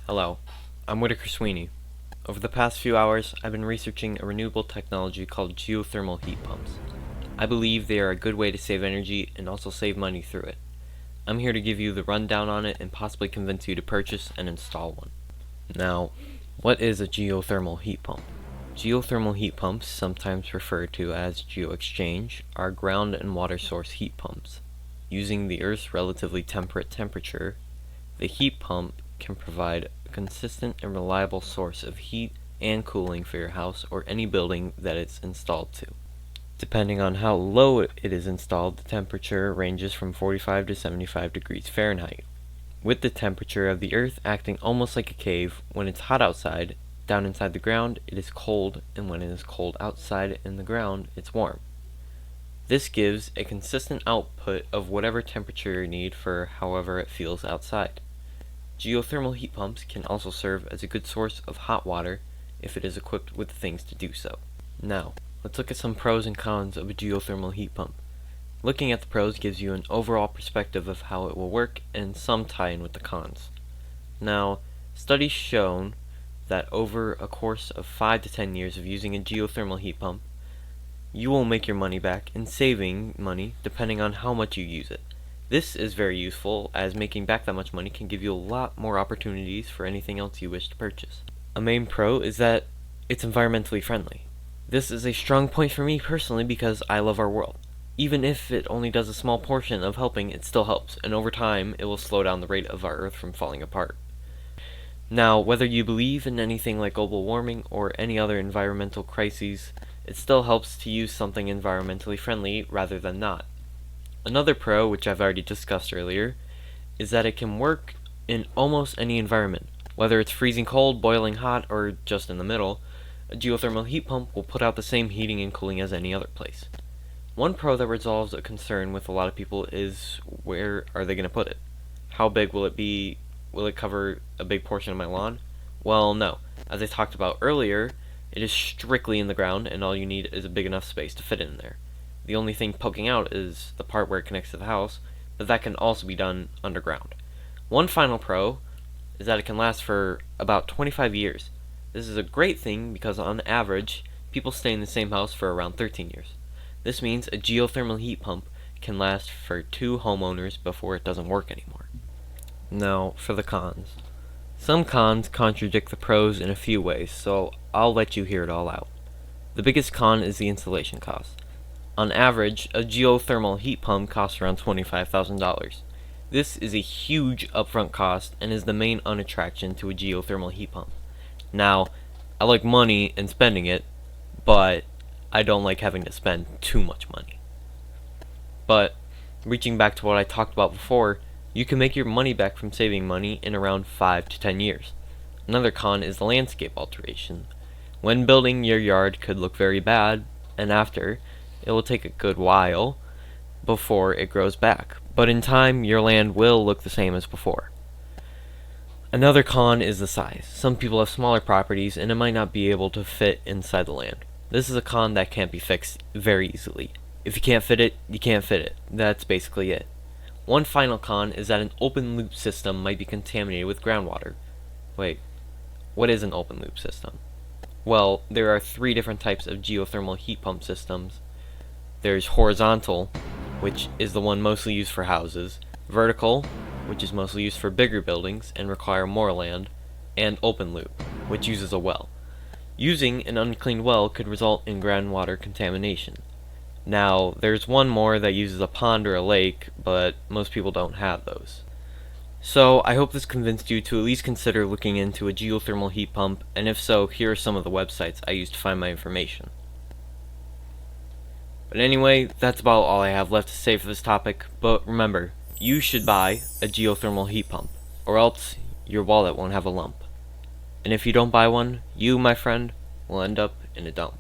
Hello, I'm Whitaker Sweeney. Over the past few hours, I've been researching a renewable technology called geothermal heat pumps. I believe they are a good way to save energy and also save money through it. I'm here to give you the rundown on it and possibly convince you to purchase and install one. Now, what is a geothermal heat pump? Geothermal heat pumps, sometimes referred to as geoexchange, are ground and water source heat pumps. Using the Earth's relatively temperate temperature, the heat pump can provide a consistent and reliable source of heat and cooling for your house or any building that it's installed to. Depending on how low it is installed, the temperature ranges from 45 to 75 degrees Fahrenheit. With the temperature of the Earth acting almost like a cave, when it's hot outside, down inside the ground it is cold, and when it is cold outside in the ground, it's warm. This gives a consistent output of whatever temperature you need for however it feels outside. Geothermal heat pumps can also serve as a good source of hot water if it is equipped with the things to do so. Now, let's look at some pros and cons of a geothermal heat pump. Looking at the pros gives you an overall perspective of how it will work and some tie-in with the cons. Now, studies shown that over a course of 5 to 10 years of using a geothermal heat pump, you will make your money back and saving money depending on how much you use it. This is very useful, as making back that much money can give you a lot more opportunities for anything else you wish to purchase. A main pro is that it's environmentally friendly. This is a strong point for me personally because I love our world. Even if it only does a small portion of helping, it still helps, and over time it will slow down the rate of our Earth from falling apart. Now, whether you believe in anything like global warming or any other environmental crises, it still helps to use something environmentally friendly rather than not. Another pro, which I've already discussed earlier, is that it can work in almost any environment. Whether it's freezing cold, boiling hot, or just in the middle, a geothermal heat pump will put out the same heating and cooling as any other place. One pro that resolves a concern with a lot of people is, where are they going to put it? How big will it be? Will it cover a big portion of my lawn? Well, no. As I talked about earlier, it is strictly in the ground, and all you need is a big enough space to fit it in there. The only thing poking out is the part where it connects to the house, but that can also be done underground. One final pro is that it can last for about 25 years. This is a great thing because on average, people stay in the same house for around 13 years. This means a geothermal heat pump can last for 2 homeowners before it doesn't work anymore. Now, for the cons. Some cons contradict the pros in a few ways, so I'll let you hear it all out. The biggest con is the installation cost. On average, a geothermal heat pump costs around $25,000. This is a huge upfront cost and is the main unattraction to a geothermal heat pump. Now, I like money and spending it, but I don't like having to spend too much money. But, reaching back to what I talked about before, you can make your money back from saving money in around 5 to 10 years. Another con is the landscape alteration. When building, your yard could look very bad, and after, it will take a good while before it grows back, but in time your land will look the same as before. Another con is the size. Some people have smaller properties and it might not be able to fit inside the land. This is a con that can't be fixed very easily. If you can't fit it, you can't fit it. That's basically it. One final con is that an open loop system might be contaminated with groundwater. Wait, what is an open loop system? Well, there are 3 different types of geothermal heat pump systems. There's horizontal, which is the one mostly used for houses, vertical, which is mostly used for bigger buildings and require more land, and open loop, which uses a well. Using an unclean well could result in groundwater contamination. Now, there's one more that uses a pond or a lake, but most people don't have those. So, I hope this convinced you to at least consider looking into a geothermal heat pump, and if so, here are some of the websites I used to find my information. But anyway, that's about all I have left to say for this topic, but remember, you should buy a geothermal heat pump, or else your wallet won't have a lump. And if you don't buy one, you, my friend, will end up in a dump.